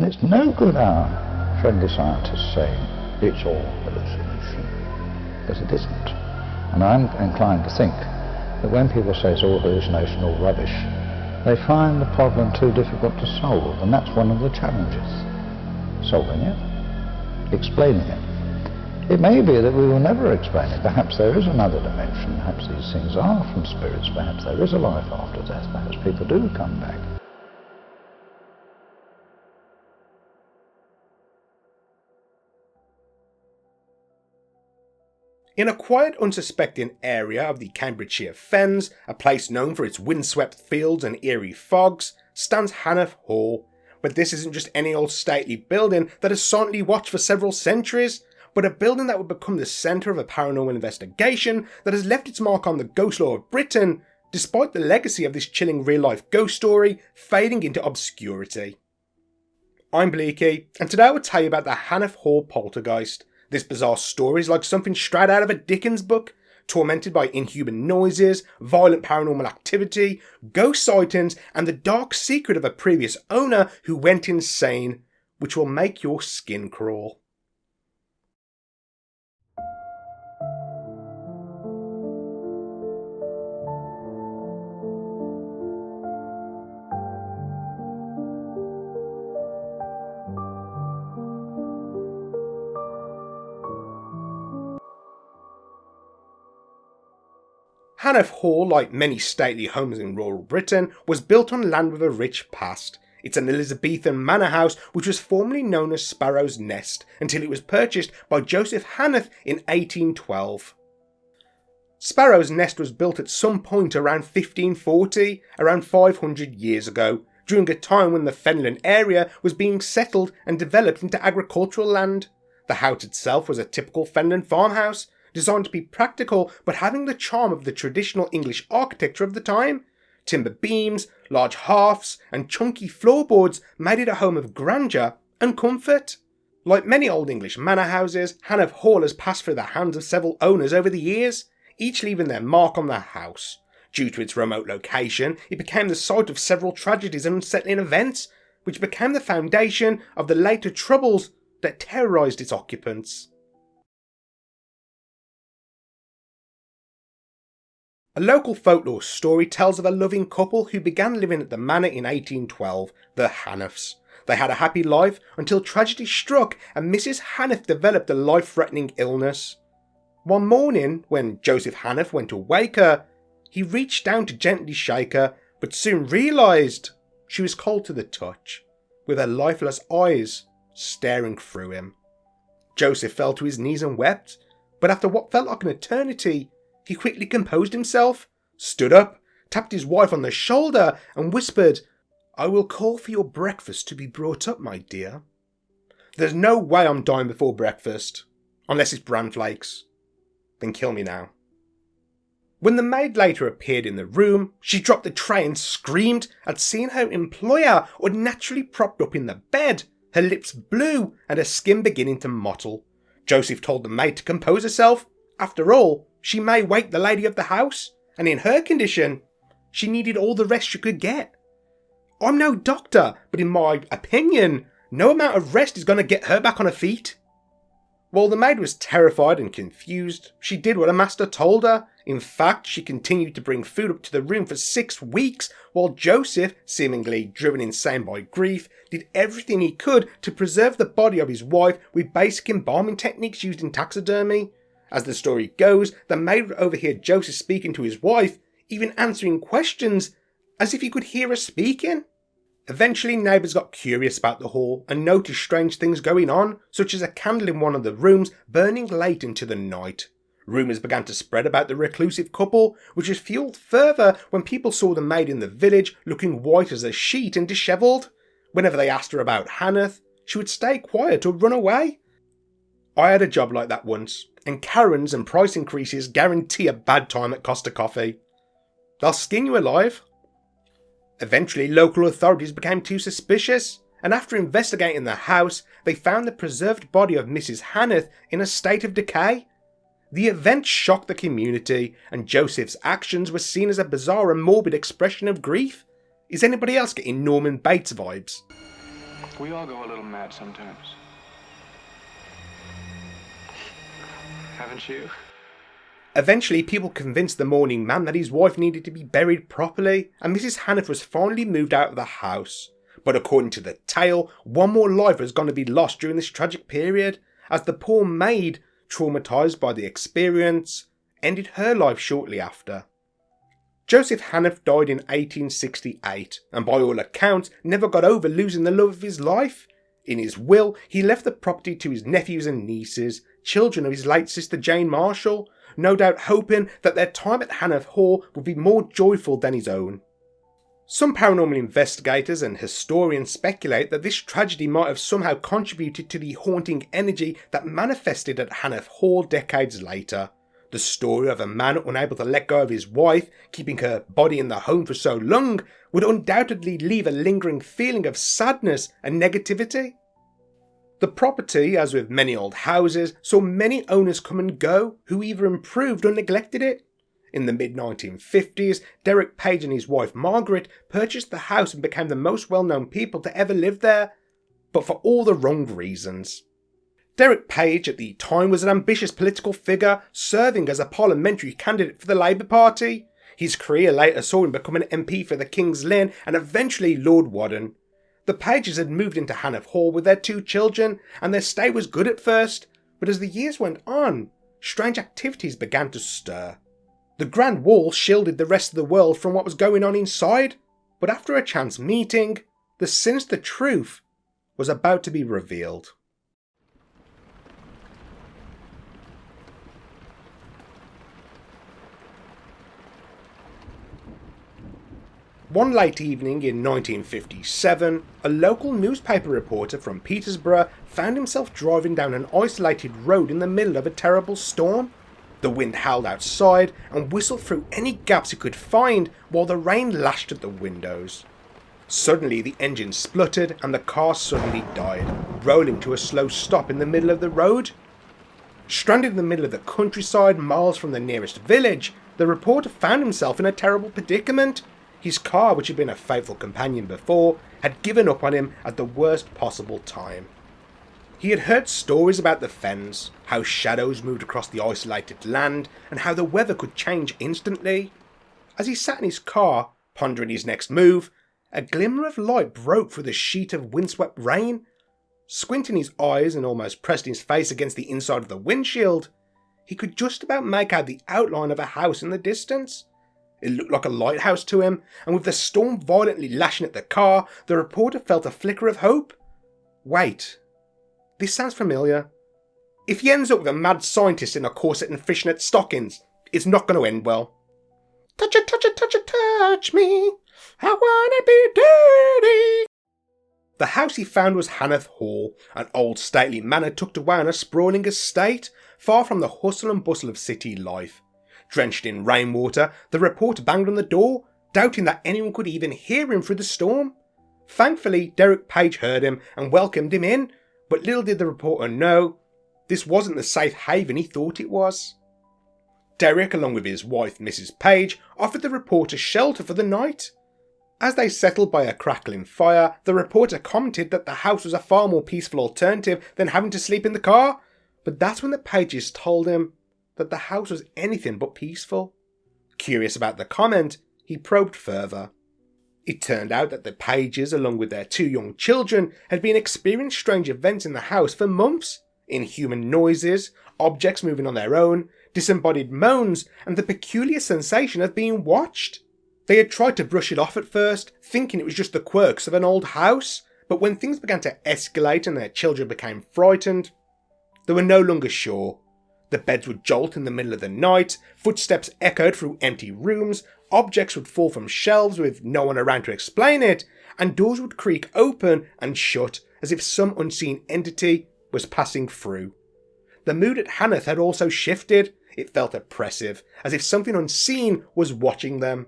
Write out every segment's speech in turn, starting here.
And it's no good our friendly scientists saying it's all hallucination, because it isn't. And I'm inclined to think that when people say it's all hallucination, all rubbish, they find the problem too difficult to solve, and that's one of the challenges. Solving it, explaining it. It may be that we will never explain it. Perhaps there is another dimension, perhaps these things are from spirits, perhaps there is a life after death, perhaps people do come back. In a quiet, unsuspecting area of the Cambridgeshire Fens, a place known for its windswept fields and eerie fogs, stands Hannath Hall. But this isn't just any old stately building that has silently watched for several centuries, but a building that would become the centre of a paranormal investigation that has left its mark on the ghost lore of Britain, despite the legacy of this chilling real-life ghost story fading into obscurity. I'm Bleaki, and today I will tell you about the Hannath Hall Poltergeist. This bizarre story is like something straight out of a Dickens book, tormented by inhuman noises, violent paranormal activity, ghost sightings, and the dark secret of a previous owner who went insane, which will make your skin crawl. Hannath Hall, like many stately homes in rural Britain, was built on land with a rich past. It's an Elizabethan manor house which was formerly known as Sparrow's Nest until it was purchased by Joseph Hannath in 1812. Sparrow's Nest was built at some point around 1540, around 500 years ago, during a time when the Fenland area was being settled and developed into agricultural land. The house itself was a typical Fenland farmhouse, designed to be practical but having the charm of the traditional English architecture of the time. Timber beams, large hearths and chunky floorboards made it a home of grandeur and comfort. Like many old English manor houses, Hannath Hall has passed through the hands of several owners over the years, each leaving their mark on the house. Due to its remote location, it became the site of several tragedies and unsettling events, which became the foundation of the later troubles that terrorised its occupants. A local folklore story tells of a loving couple who began living at the manor in 1812, the Hannaths. They had a happy life until tragedy struck and Mrs. Hannath developed a life-threatening illness. One morning, when Joseph Hannath went to wake her, he reached down to gently shake her, but soon realised she was cold to the touch, with her lifeless eyes staring through him. Joseph fell to his knees and wept, but after what felt like an eternity, he quickly composed himself, stood up, tapped his wife on the shoulder and whispered, "I will call for your breakfast to be brought up, my dear." There's no way I'm dying before breakfast, unless it's bran flakes. Then kill me now. When the maid later appeared in the room, she dropped the tray and screamed at seeing her employer unnaturally propped up in the bed, her lips blue and her skin beginning to mottle. Joseph told the maid to compose herself. After all, she may wake the lady of the house, and in her condition, she needed all the rest she could get. I'm no doctor, but in my opinion, no amount of rest is going to get her back on her feet. While the maid was terrified and confused, she did what her master told her. In fact, she continued to bring food up to the room for 6 weeks, while Joseph, seemingly driven insane by grief, did everything he could to preserve the body of his wife with basic embalming techniques used in taxidermy. As the story goes, the maid would overhear Joseph speaking to his wife, even answering questions as if he could hear her speaking. Eventually, neighbours got curious about the hall and noticed strange things going on, such as a candle in one of the rooms burning late into the night. Rumours began to spread about the reclusive couple, which was fuelled further when people saw the maid in the village looking white as a sheet and dishevelled. Whenever they asked her about Hannath, she would stay quiet or run away. I had a job like that once, and Karens and price increases guarantee a bad time at Costa Coffee. They'll skin you alive. Eventually, local authorities became too suspicious, and after investigating the house, they found the preserved body of Mrs. Hannath in a state of decay. The event shocked the community, and Joseph's actions were seen as a bizarre and morbid expression of grief. Is anybody else getting Norman Bates vibes? We all go a little mad sometimes. Haven't you? Eventually, people convinced the mourning man that his wife needed to be buried properly, and Mrs. Hannath was finally moved out of the house. But according to the tale, one more life was going to be lost during this tragic period, as the poor maid, traumatised by the experience, ended her life shortly after. Joseph Hannath died in 1868, and by all accounts never got over losing the love of his life. In his will, he left the property to his nephews and nieces, children of his late sister Jane Marshall, no doubt hoping that their time at Hannath Hall would be more joyful than his own. Some paranormal investigators and historians speculate that this tragedy might have somehow contributed to the haunting energy that manifested at Hannath Hall decades later. The story of a man unable to let go of his wife, keeping her body in the home for so long, would undoubtedly leave a lingering feeling of sadness and negativity. The property, as with many old houses, saw many owners come and go who either improved or neglected it. In the mid-1950s, Derek Page and his wife Margaret purchased the house and became the most well-known people to ever live there, but for all the wrong reasons. Derek Page at the time was an ambitious political figure, serving as a parliamentary candidate for the Labour Party. His career later saw him become an MP for the King's Lynn and eventually Lord Warden. The Pages had moved into Hannath Hall with their 2 children, and their stay was good at first, but as the years went on, strange activities began to stir. The grand wall shielded the rest of the world from what was going on inside, but after a chance meeting, the sinister truth was about to be revealed. One late evening in 1957, a local newspaper reporter from Petersburg found himself driving down an isolated road in the middle of a terrible storm. The wind howled outside and whistled through any gaps it could find while the rain lashed at the windows. Suddenly the engine spluttered and the car suddenly died, rolling to a slow stop in the middle of the road. Stranded in the middle of the countryside, miles from the nearest village, the reporter found himself in a terrible predicament. His car, which had been a faithful companion before, had given up on him at the worst possible time. He had heard stories about the fens, how shadows moved across the isolated land, and how the weather could change instantly. As he sat in his car, pondering his next move, a glimmer of light broke through the sheet of windswept rain. Squinting his eyes and almost pressing his face against the inside of the windshield, he could just about make out the outline of a house in the distance. It looked like a lighthouse to him, and with the storm violently lashing at the car, the reporter felt a flicker of hope. Wait, this sounds familiar. If he ends up with a mad scientist in a corset and fishnet stockings, it's not going to end well. Touch it, touch it, touch it, touch me. I wanna be dirty. The house he found was Hannath Hall, an old stately manor tucked away on a sprawling estate, far from the hustle and bustle of city life. Drenched in rainwater, the reporter banged on the door, doubting that anyone could even hear him through the storm. Thankfully, Derek Page heard him and welcomed him in, but little did the reporter know, this wasn't the safe haven he thought it was. Derek, along with his wife Mrs. Page, offered the reporter shelter for the night. As they settled by a crackling fire, the reporter commented that the house was a far more peaceful alternative than having to sleep in the car, but that's when the Pages told him that the house was anything but peaceful. Curious about the comment, he probed further. It turned out that the Pages, along with their 2 young children, had been experiencing strange events in the house for months. Inhuman noises, objects moving on their own, disembodied moans, and the peculiar sensation of being watched. They had tried to brush it off at first, thinking it was just the quirks of an old house, but when things began to escalate and their children became frightened, they were no longer sure. The beds would jolt in the middle of the night, footsteps echoed through empty rooms, objects would fall from shelves with no one around to explain it, and doors would creak open and shut as if some unseen entity was passing through. The mood at Hannath had also shifted. It felt oppressive, as if something unseen was watching them,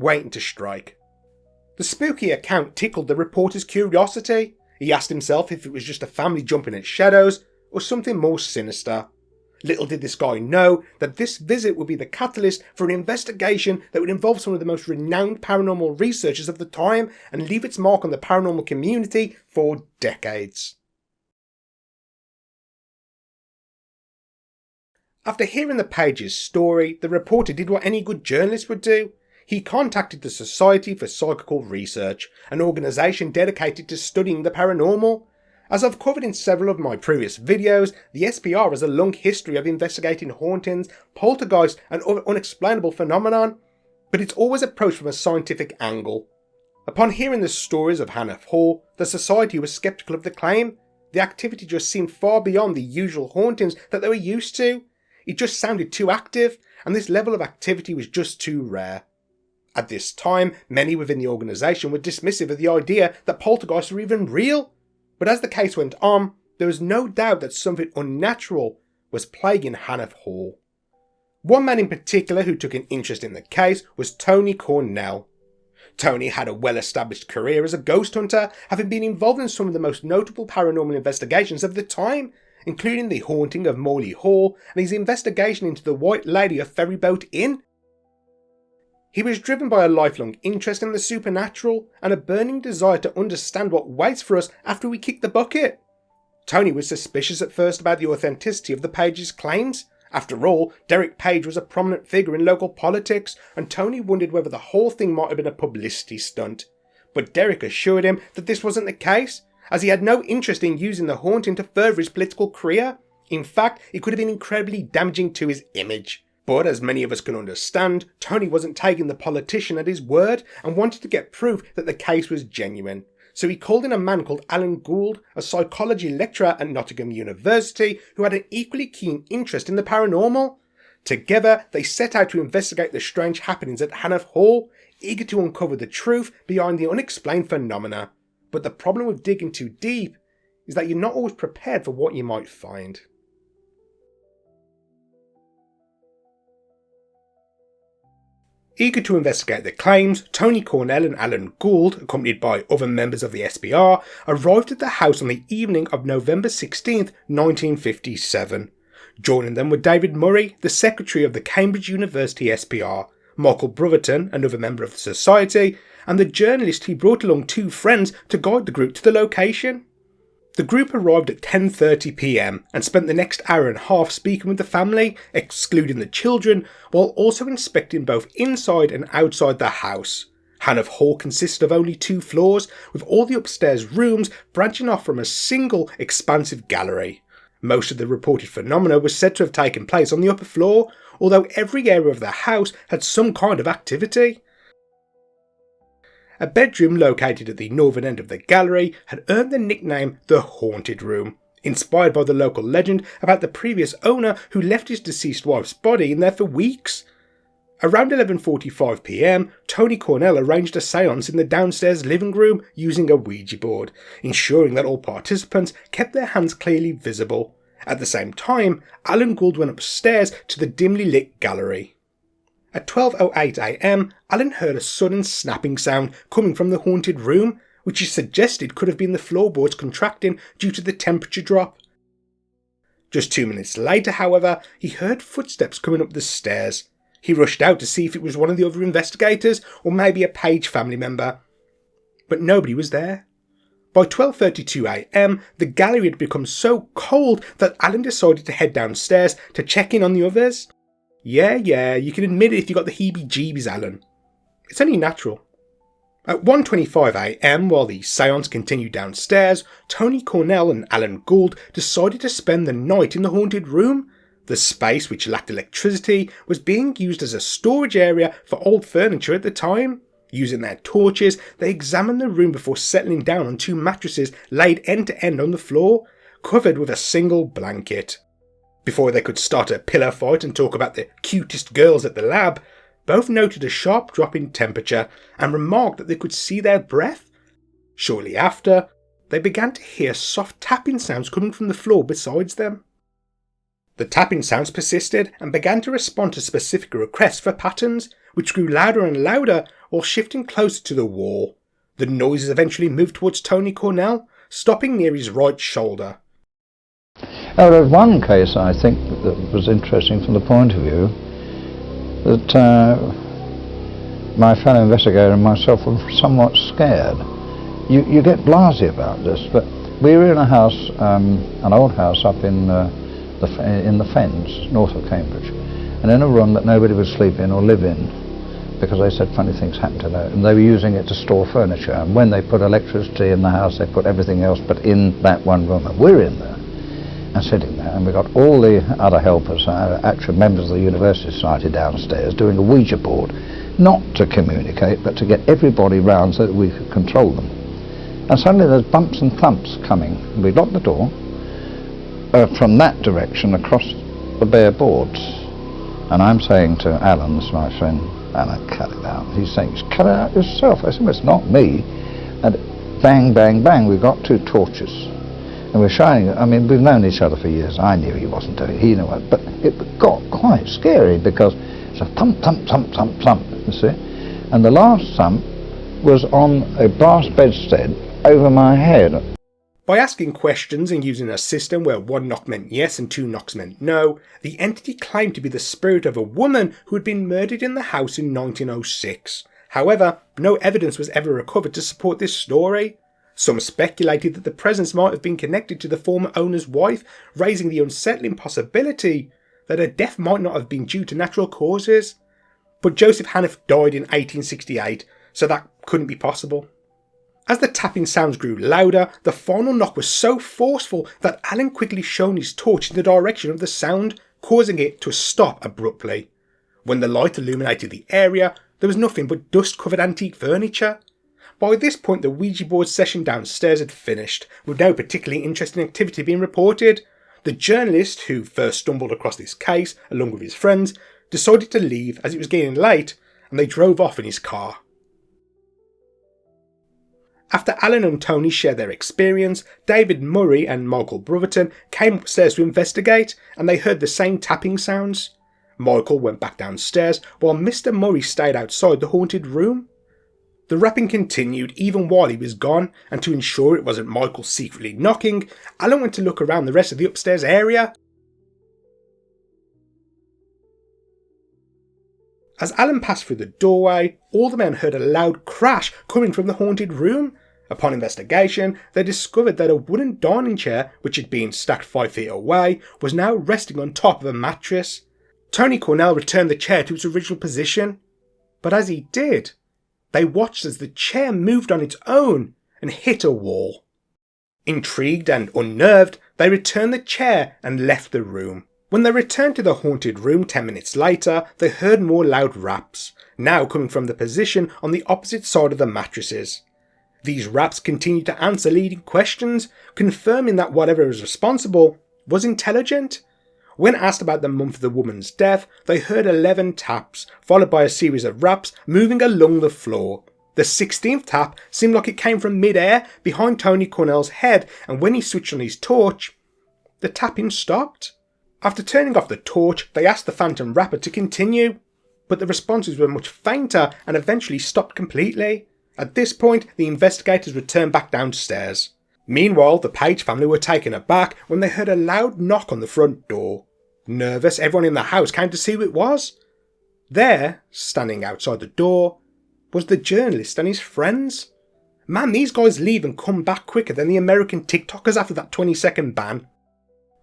waiting to strike. The spooky account tickled the reporter's curiosity. He asked himself if it was just a family jumping at shadows, or something more sinister. Little did this guy know that this visit would be the catalyst for an investigation that would involve some of the most renowned paranormal researchers of the time and leave its mark on the paranormal community for decades. After hearing the Page's story, the reporter did what any good journalist would do. He contacted the Society for Psychical Research, an organisation dedicated to studying the paranormal. As I've covered in several of my previous videos, the SPR has a long history of investigating hauntings, poltergeist and other unexplainable phenomenon, but it's always approached from a scientific angle. Upon hearing the stories of Hannath Hall, the Society was sceptical of the claim. The activity just seemed far beyond the usual hauntings that they were used to. It just sounded too active, and this level of activity was just too rare. At this time, many within the organisation were dismissive of the idea that poltergeists were even real. But as the case went on, there was no doubt that something unnatural was plaguing Hannath Hall. One man in particular who took an interest in the case was Tony Cornell. Tony had a well-established career as a ghost hunter, having been involved in some of the most notable paranormal investigations of the time, including the haunting of Morley Hall and his investigation into the White Lady of Ferryboat Inn. He was driven by a lifelong interest in the supernatural and a burning desire to understand what waits for us after we kick the bucket. Tony was suspicious at first about the authenticity of the Page's claims. After all, Derek Page was a prominent figure in local politics, and Tony wondered whether the whole thing might have been a publicity stunt. But Derek assured him that this wasn't the case, as he had no interest in using the haunting to further his political career. In fact, it could have been incredibly damaging to his image. But as many of us can understand, Tony wasn't taking the politician at his word and wanted to get proof that the case was genuine. So he called in a man called Alan Gould, a psychology lecturer at Nottingham University, who had an equally keen interest in the paranormal. Together, they set out to investigate the strange happenings at Hannath Hall, eager to uncover the truth behind the unexplained phenomena. But the problem with digging too deep is that you're not always prepared for what you might find. Eager to investigate the claims, Tony Cornell and Alan Gould, accompanied by other members of the SPR, arrived at the house on the evening of November 16th, 1957. Joining them were David Murray, the secretary of the Cambridge University SPR, Michael Brotherton, another member of the society, and the journalist who brought along two friends to guide the group to the location. The group arrived at 10:30 p.m. and spent the next hour and a half speaking with the family, excluding the children, while also inspecting both inside and outside the house. Hannath Hall consisted of only 2 floors, with all the upstairs rooms branching off from a single expansive gallery. Most of the reported phenomena was said to have taken place on the upper floor, although every area of the house had some kind of activity. A bedroom located at the northern end of the gallery had earned the nickname the Haunted Room, inspired by the local legend about the previous owner who left his deceased wife's body in there for weeks. Around 11:45 p.m, Tony Cornell arranged a séance in the downstairs living room using a Ouija board, ensuring that all participants kept their hands clearly visible. At the same time, Alan Gould went upstairs to the dimly lit gallery. At 12:08 a.m, Alan heard a sudden snapping sound coming from the haunted room, which he suggested could have been the floorboards contracting due to the temperature drop. Just 2 minutes later, however, he heard footsteps coming up the stairs. He rushed out to see if it was one of the other investigators or maybe a Page family member, but nobody was there. By 12:32 a.m, the gallery had become so cold that Alan decided to head downstairs to check in on the others. Yeah, you can admit it if you got the heebie-jeebies, Alan. It's only natural. At 1:25 a.m, while the séance continued downstairs, Tony Cornell and Alan Gould decided to spend the night in the haunted room. The space, which lacked electricity, was being used as a storage area for old furniture at the time. Using their torches, they examined the room before settling down on 2 mattresses laid end to end on the floor, covered with a single blanket. Before they could start a pillow fight and talk about the cutest girls at the lab, both noted a sharp drop in temperature and remarked that they could see their breath. Shortly after, they began to hear soft tapping sounds coming from the floor beside them. The tapping sounds persisted and began to respond to specific requests for patterns, which grew louder and louder while shifting closer to the wall. The noises eventually moved towards Tony Cornell, stopping near his right shoulder. Oh, there was one case I think that was interesting from the point of view that my fellow investigator and myself were somewhat scared. You get blasé about this, but we were in a house, an old house up in the Fens, north of Cambridge, and in a room that nobody would sleep in or live in, because they said funny things happened to them, and they were using it to store furniture, and when they put electricity in the house they put everything else but in that one room, and we're in there and sitting there, and we got all the other helpers, actual members of the University Society downstairs doing a Ouija board, not to communicate but to get everybody round so that we could control them. And suddenly there's bumps and thumps coming. We locked the door from that direction across the bare boards, and I'm saying to Alan, this is my friend, Alan, cut it out. He's saying, cut it out yourself. I said, well, it's not me. And bang, bang, bang, we got 2 torches. And we're shining. I mean, we've known each other for years. I knew he wasn't doing it, he knew it. But it got quite scary because it's a thump, thump, thump, thump, thump, you see. And the last thump was on a brass bedstead over my head. By asking questions and using a system where 1 knock meant yes and 2 knocks meant no, the entity claimed to be the spirit of a woman who had been murdered in the house in 1906. However, no evidence was ever recovered to support this story. Some speculated that the presence might have been connected to the former owner's wife, raising the unsettling possibility that her death might not have been due to natural causes. But Joseph Hannath died in 1868, so that couldn't be possible. As the tapping sounds grew louder, the final knock was so forceful that Alan quickly shone his torch in the direction of the sound, causing it to stop abruptly. When the light illuminated the area, there was nothing but dust-covered antique furniture. By this point, the Ouija board session downstairs had finished, with no particularly interesting activity being reported. The journalist, who first stumbled across this case, along with his friends, decided to leave as it was getting late, and they drove off in his car. After Alan and Tony shared their experience, David Murray and Michael Brotherton came upstairs to investigate, and they heard the same tapping sounds. Michael went back downstairs, while Mr. Murray stayed outside the haunted room. The rapping continued even while he was gone, and to ensure it wasn't Michael secretly knocking, Alan went to look around the rest of the upstairs area. As Alan passed through the doorway, all the men heard a loud crash coming from the haunted room. Upon investigation, they discovered that a wooden dining chair, which had been stacked 5 feet away, was now resting on top of a mattress. Tony Cornell returned the chair to its original position, but as he did, they watched as the chair moved on its own and hit a wall. Intrigued and unnerved, they returned the chair and left the room. When they returned to the haunted room 10 minutes later, they heard more loud raps, now coming from the position on the opposite side of the mattresses. These raps continued to answer leading questions, confirming that whatever was responsible was intelligent. When asked about the month of the woman's death, they heard 11 taps, followed by a series of raps moving along the floor. The 16th tap seemed like it came from mid-air behind Tony Cornell's head, and when he switched on his torch, the tapping stopped. After turning off the torch, they asked the phantom rapper to continue, but the responses were much fainter and eventually stopped completely. At this point, the investigators returned back downstairs. Meanwhile, the Page family were taken aback when they heard a loud knock on the front door. Nervous, everyone in the house came to see who it was. There, standing outside the door, was the journalist and his friends. Man, these guys leave and come back quicker than the American TikTokers after that 20-second ban.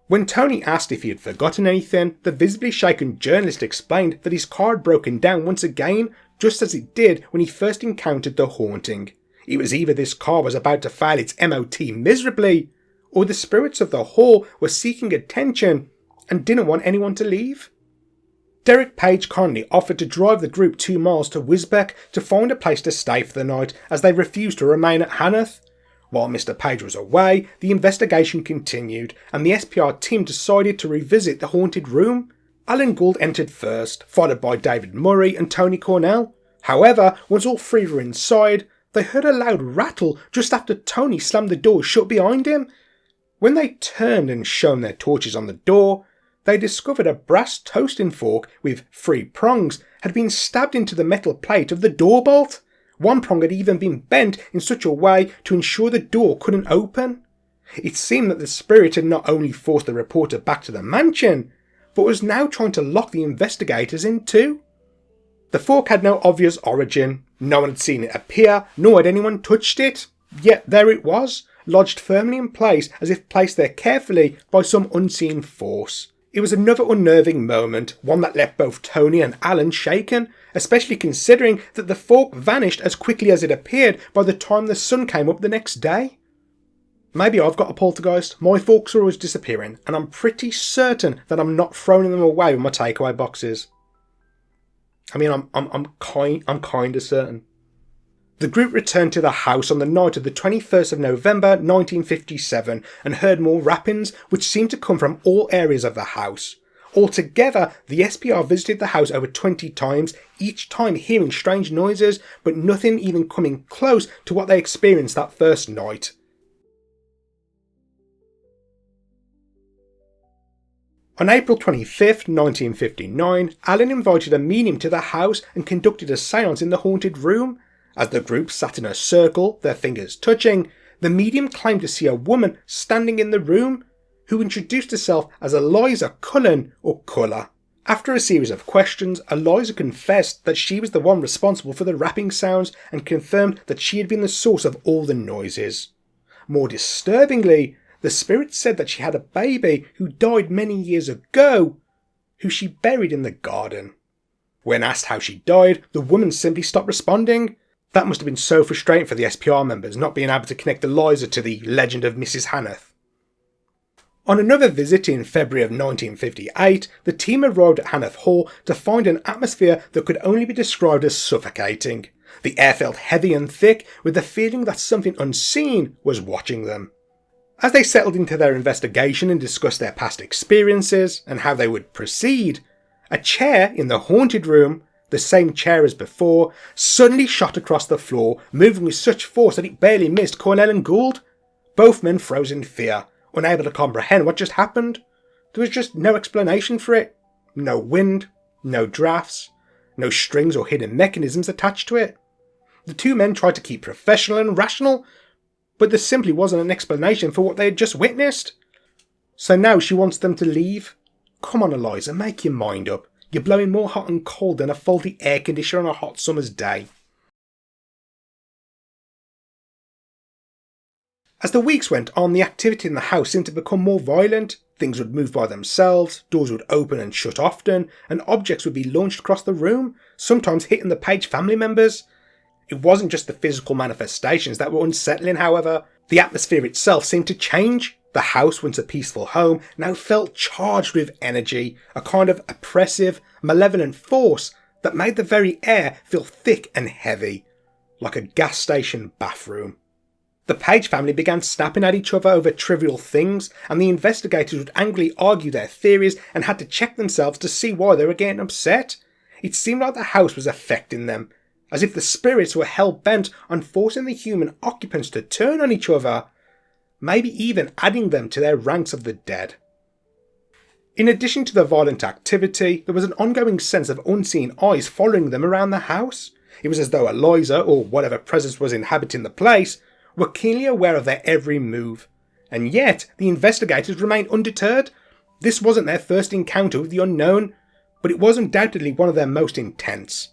When Tony asked if he had forgotten anything, the visibly shaken journalist explained that his car had broken down once again, just as it did when he first encountered the haunting. It was either this car was about to fail its MOT miserably, or the spirits of the hall were seeking attention and didn't want anyone to leave. Derek Page kindly offered to drive the group 2 miles to Wisbech to find a place to stay for the night, as they refused to remain at Hannath. While Mr. Page was away, the investigation continued, and the SPR team decided to revisit the haunted room. Alan Gould entered first, followed by David Murray and Tony Cornell. However, once all 3 were inside, they heard a loud rattle just after Tony slammed the door shut behind him. When they turned and shone their torches on the door, they discovered a brass toasting fork with 3 prongs had been stabbed into the metal plate of the door bolt. One prong had even been bent in such a way to ensure the door couldn't open. It seemed that the spirit had not only forced the reporter back to the mansion, but was now trying to lock the investigators in too. The fork had no obvious origin, no one had seen it appear, nor had anyone touched it, yet there it was, lodged firmly in place as if placed there carefully by some unseen force. It was another unnerving moment, one that left both Tony and Alan shaken, especially considering that the fork vanished as quickly as it appeared by the time the sun came up the next day. Maybe I've got a poltergeist, my forks are always disappearing, and I'm pretty certain that I'm not throwing them away with my takeaway boxes. I mean, I'm kind of certain. The group returned to the house on the night of the 21st of November 1957 and heard more rappings which seemed to come from all areas of the house. Altogether, the SPR visited the house over 20 times, each time hearing strange noises, but nothing even coming close to what they experienced that first night. On April 25th, 1959, Alan invited a medium to the house and conducted a séance in the haunted room. As the group sat in a circle, their fingers touching, the medium claimed to see a woman standing in the room, who introduced herself as Eliza Cullen or Culler. After a series of questions, Eliza confessed that she was the one responsible for the rapping sounds and confirmed that she had been the source of all the noises. More disturbingly, the spirit said that she had a baby who died many years ago, who she buried in the garden. When asked how she died, the woman simply stopped responding. That must have been so frustrating for the SPR members, not being able to connect Eliza to the legend of Mrs. Hannath. On another visit in February of 1958, the team arrived at Hannath Hall to find an atmosphere that could only be described as suffocating. The air felt heavy and thick, with the feeling that something unseen was watching them. As they settled into their investigation and discussed their past experiences and how they would proceed, a chair in the haunted room, the same chair as before, suddenly shot across the floor, moving with such force that it barely missed Cornell and Gould. Both men froze in fear, unable to comprehend what just happened. There was just no explanation for it. No wind, no drafts, no strings or hidden mechanisms attached to it. The two men tried to keep professional and rational, but there simply wasn't an explanation for what they had just witnessed. So now she wants them to leave. Come on, Eliza, make your mind up. You're blowing more hot and cold than a faulty air conditioner on a hot summer's day. As the weeks went on, the activity in the house seemed to become more violent. Things would move by themselves, doors would open and shut often, and objects would be launched across the room, sometimes hitting the Page family members. It wasn't just the physical manifestations that were unsettling, however. The atmosphere itself seemed to change. The house, once a peaceful home, now felt charged with energy, a kind of oppressive, malevolent force that made the very air feel thick and heavy, like a gas station bathroom. The Page family began snapping at each other over trivial things, and the investigators would angrily argue their theories and had to check themselves to see why they were getting upset. It seemed like the house was affecting them, as if the spirits were hell-bent on forcing the human occupants to turn on each other, maybe even adding them to their ranks of the dead. In addition to the violent activity, there was an ongoing sense of unseen eyes following them around the house. It was as though Eliza, or whatever presence was inhabiting the place, were keenly aware of their every move. And yet, the investigators remained undeterred. This wasn't their first encounter with the unknown, but it was undoubtedly one of their most intense.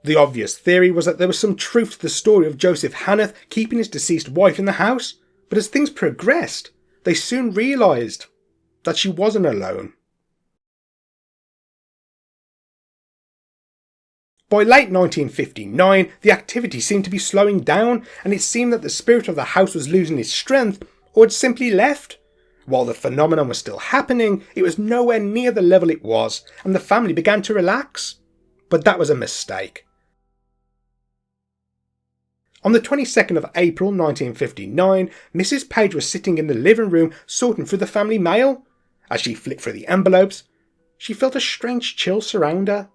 The obvious theory was that there was some truth to the story of Joseph Hannath keeping his deceased wife in the house, but as things progressed, they soon realised that she wasn't alone. By late 1959, the activity seemed to be slowing down, and it seemed that the spirit of the house was losing its strength, or had simply left. While the phenomenon was still happening, it was nowhere near the level it was, and the family began to relax. But that was a mistake. On the 22nd of April 1959, Mrs. Page was sitting in the living room sorting through the family mail. As she flicked through the envelopes, she felt a strange chill surround her.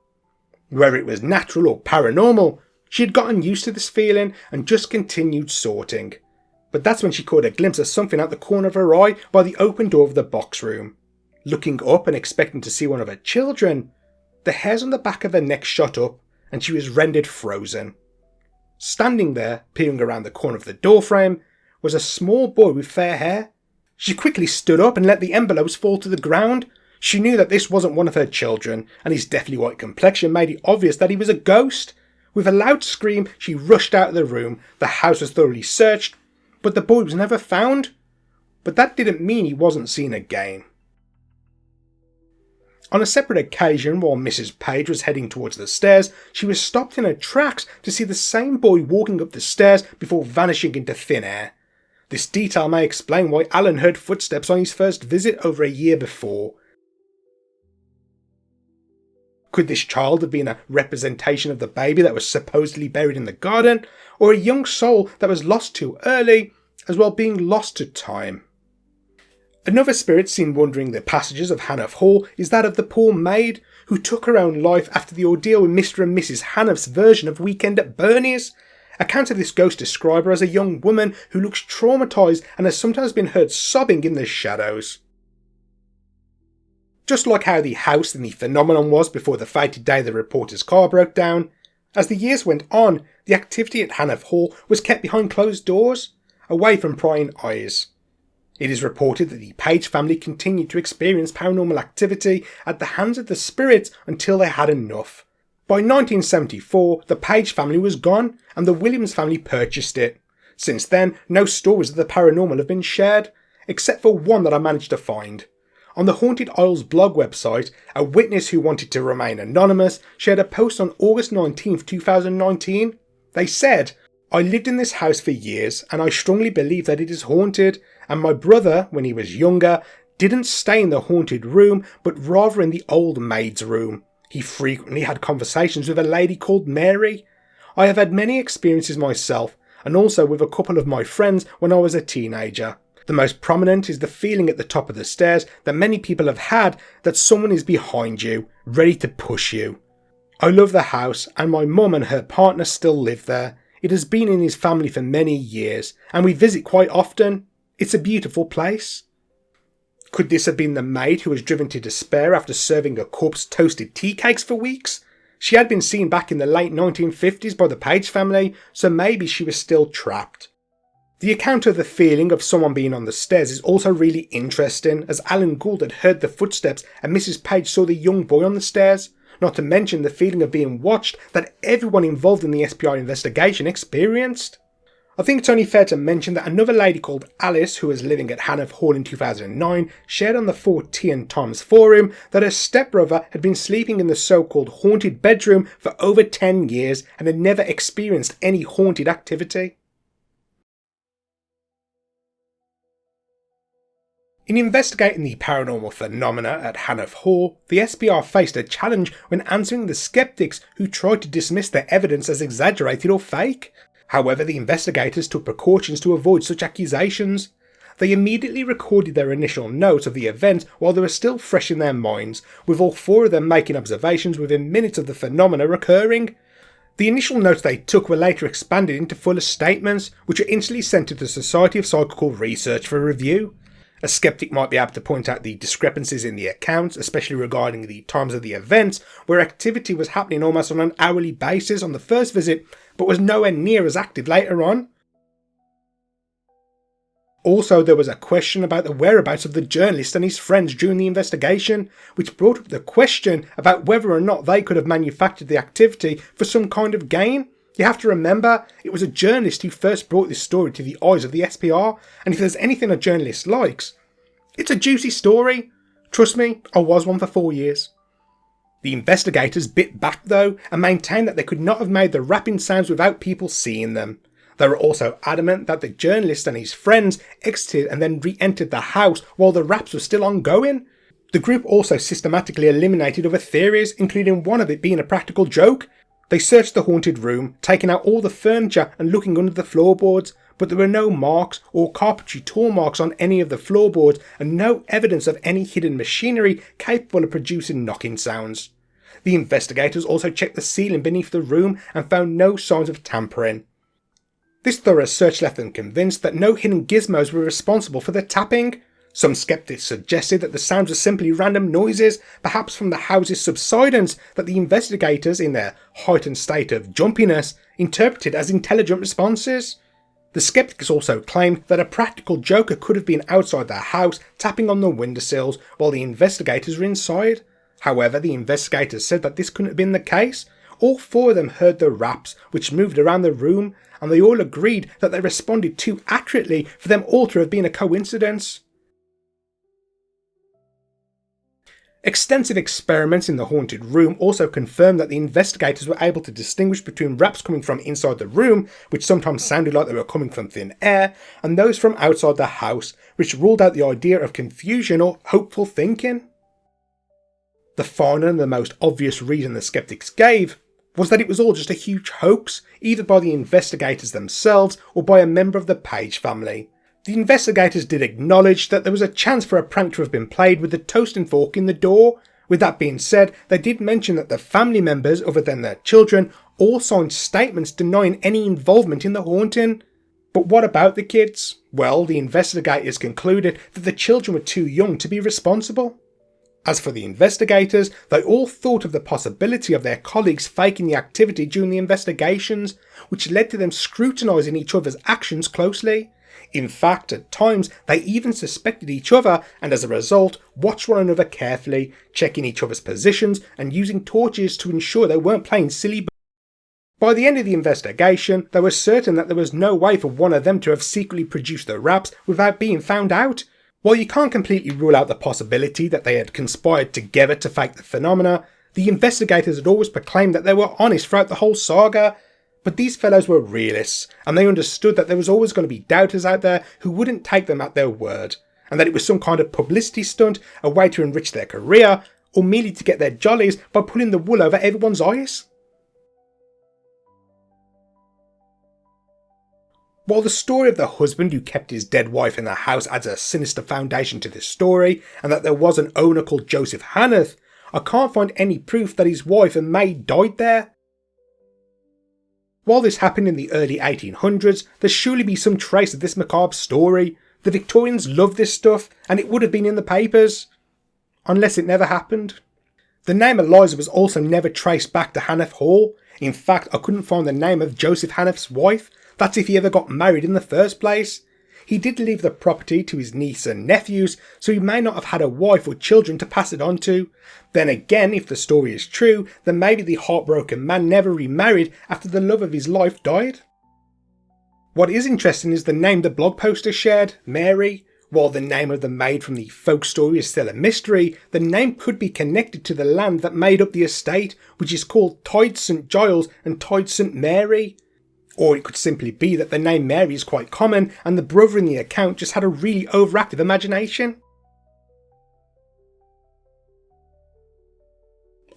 Whether it was natural or paranormal, she had gotten used to this feeling and just continued sorting. But that's when she caught a glimpse of something out the corner of her eye by the open door of the box room. Looking up and expecting to see one of her children, the hairs on the back of her neck shot up and she was rendered frozen. Standing there, peering around the corner of the doorframe, was a small boy with fair hair. She quickly stood up and let the envelopes fall to the ground. She knew that this wasn't one of her children, and his deathly white complexion made it obvious that he was a ghost. With a loud scream, she rushed out of the room. The house was thoroughly searched, but the boy was never found. But that didn't mean he wasn't seen again. On a separate occasion, while Mrs. Page was heading towards the stairs, she was stopped in her tracks to see the same boy walking up the stairs before vanishing into thin air. This detail may explain why Alan heard footsteps on his first visit over a year before. Could this child have been a representation of the baby that was supposedly buried in the garden, or a young soul that was lost too early, as well being lost to time? Another spirit seen wandering the passages of Hannath Hall is that of the poor maid who took her own life after the ordeal with Mr. and Mrs. Hannath's version of Weekend at Bernie's. Accounts of this ghost describe her as a young woman who looks traumatised and has sometimes been heard sobbing in the shadows. Just like how the house and the phenomenon was before the fated day the reporter's car broke down, as the years went on, the activity at Hannath Hall was kept behind closed doors, away from prying eyes. It is reported that the Page family continued to experience paranormal activity at the hands of the spirits until they had enough. By 1974, the Page family was gone, and the Williams family purchased it. Since then, no stories of the paranormal have been shared, except for one that I managed to find. On the Haunted Isles blog website, a witness who wanted to remain anonymous shared a post on August 19, 2019. They said, "I lived in this house for years, and I strongly believe that it is haunted, and my brother, when he was younger, didn't stay in the haunted room, but rather in the old maid's room. He frequently had conversations with a lady called Mary. I have had many experiences myself, and also with a couple of my friends when I was a teenager. The most prominent is the feeling at the top of the stairs that many people have had that someone is behind you, ready to push you. I love the house, and my mum and her partner still live there. It has been in his family for many years, and we visit quite often. It's a beautiful place." Could this have been the maid who was driven to despair after serving a corpse toasted tea cakes for weeks? She had been seen back in the late 1950s by the Page family, so maybe she was still trapped. The account of the feeling of someone being on the stairs is also really interesting, as Alan Gould had heard the footsteps and Mrs. Page saw the young boy on the stairs, not to mention the feeling of being watched that everyone involved in the SPI investigation experienced. I think it's only fair to mention that another lady called Alice, who was living at Hannath Hall in 2009, shared on the 4TN Times forum that her stepbrother had been sleeping in the so-called haunted bedroom for over 10 years and had never experienced any haunted activity. In investigating the paranormal phenomena at Hannath Hall, the SPR faced a challenge when answering the skeptics who tried to dismiss their evidence as exaggerated or fake. However, the investigators took precautions to avoid such accusations. They immediately recorded their initial notes of the event while they were still fresh in their minds, with all four of them making observations within minutes of the phenomena occurring. The initial notes they took were later expanded into fuller statements, which were instantly sent to the Society of Psychical Research for review. A skeptic might be able to point out the discrepancies in the accounts, especially regarding the times of the events, where activity was happening almost on an hourly basis on the first visit, but was nowhere near as active later on. Also, there was a question about the whereabouts of the journalist and his friends during the investigation, which brought up the question about whether or not they could have manufactured the activity for some kind of gain. You have to remember, it was a journalist who first brought this story to the eyes of the SPR, and if there's anything a journalist likes, it's a juicy story. Trust me, I was one for 4 years. The investigators bit back though, and maintained that they could not have made the rapping sounds without people seeing them. They were also adamant that the journalist and his friends exited and then re-entered the house while the raps were still ongoing. The group also systematically eliminated other theories, including one of it being a practical joke. They searched the haunted room, taking out all the furniture and looking under the floorboards, but there were no marks or carpentry tool marks on any of the floorboards and no evidence of any hidden machinery capable of producing knocking sounds. The investigators also checked the ceiling beneath the room and found no signs of tampering. This thorough search left them convinced that no hidden gizmos were responsible for the tapping. Some skeptics suggested that the sounds were simply random noises, perhaps from the house's subsidence, that the investigators, in their heightened state of jumpiness, interpreted as intelligent responses. The skeptics also claimed that a practical joker could have been outside their house tapping on the windowsills while the investigators were inside. However, the investigators said that this couldn't have been the case. All four of them heard the raps which moved around the room, and they all agreed that they responded too accurately for them all to have been a coincidence. Extensive experiments in the haunted room also confirmed that the investigators were able to distinguish between raps coming from inside the room, which sometimes sounded like they were coming from thin air, and those from outside the house, which ruled out the idea of confusion or hopeful thinking. The final and the most obvious reason the skeptics gave was that it was all just a huge hoax, either by the investigators themselves or by a member of the Page family. The investigators did acknowledge that there was a chance for a prank to have been played with the toasting fork in the door. With that being said, they did mention that the family members, other than their children, all signed statements denying any involvement in the haunting. But what about the kids? Well, the investigators concluded that the children were too young to be responsible. As for the investigators, they all thought of the possibility of their colleagues faking the activity during the investigations, which led to them scrutinising each other's actions closely. In fact, at times, they even suspected each other and as a result, watched one another carefully, checking each other's positions and using torches to ensure they weren't playing silly. By the end of the investigation, they were certain that there was no way for one of them to have secretly produced the raps without being found out. While you can't completely rule out the possibility that they had conspired together to fake the phenomena, the investigators had always proclaimed that they were honest throughout the whole saga. But these fellows were realists, and they understood that there was always going to be doubters out there who wouldn't take them at their word, and that it was some kind of publicity stunt, a way to enrich their career, or merely to get their jollies by pulling the wool over everyone's eyes. While the story of the husband who kept his dead wife in the house adds a sinister foundation to this story, and that there was an owner called Joseph Hannath, I can't find any proof that his wife and maid died there. While this happened in the early 1800s, there surely be some trace of this macabre story. The Victorians loved this stuff, and it would have been in the papers. Unless it never happened. The name Eliza was also never traced back to Hannath Hall. In fact, I couldn't find the name of Joseph Hannath's wife. That's if he ever got married in the first place. He did leave the property to his niece and nephews, so he may not have had a wife or children to pass it on to. Then again, if the story is true, then maybe the heartbroken man never remarried after the love of his life died. What is interesting is the name the blog poster shared, Mary. While the name of the maid from the folk story is still a mystery, the name could be connected to the land that made up the estate, which is called Tide St Giles and Tide St Mary. Or it could simply be that the name Mary is quite common and the brother in the account just had a really overactive imagination.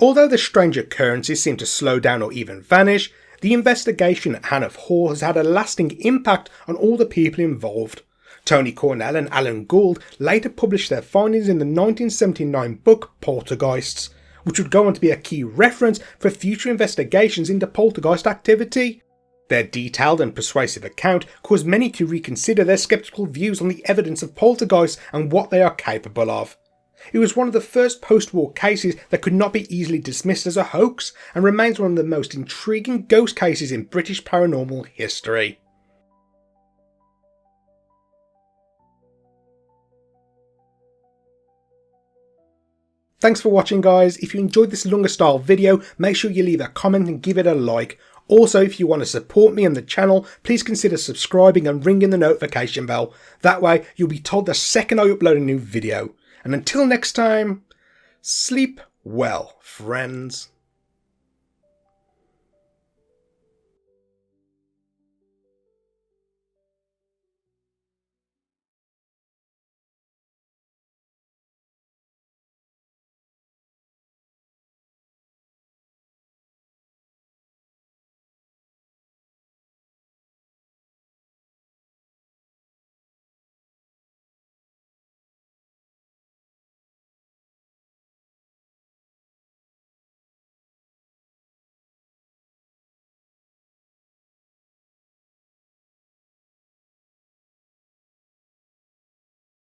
Although the strange occurrences seem to slow down or even vanish, the investigation at Hannath Hall has had a lasting impact on all the people involved. Tony Cornell and Alan Gould later published their findings in the 1979 book Poltergeists, which would go on to be a key reference for future investigations into poltergeist activity. Their detailed and persuasive account caused many to reconsider their sceptical views on the evidence of poltergeists and what they are capable of. It was one of the first post-war cases that could not be easily dismissed as a hoax, and remains one of the most intriguing ghost cases in British paranormal history. Thanks for watching, guys. If you enjoyed this longer style video, make sure you leave a comment and give it a like. Also, if you want to support me and the channel, please consider subscribing and ringing the notification bell. That way, you'll be told the second I upload a new video. And until next time, sleep well, friends.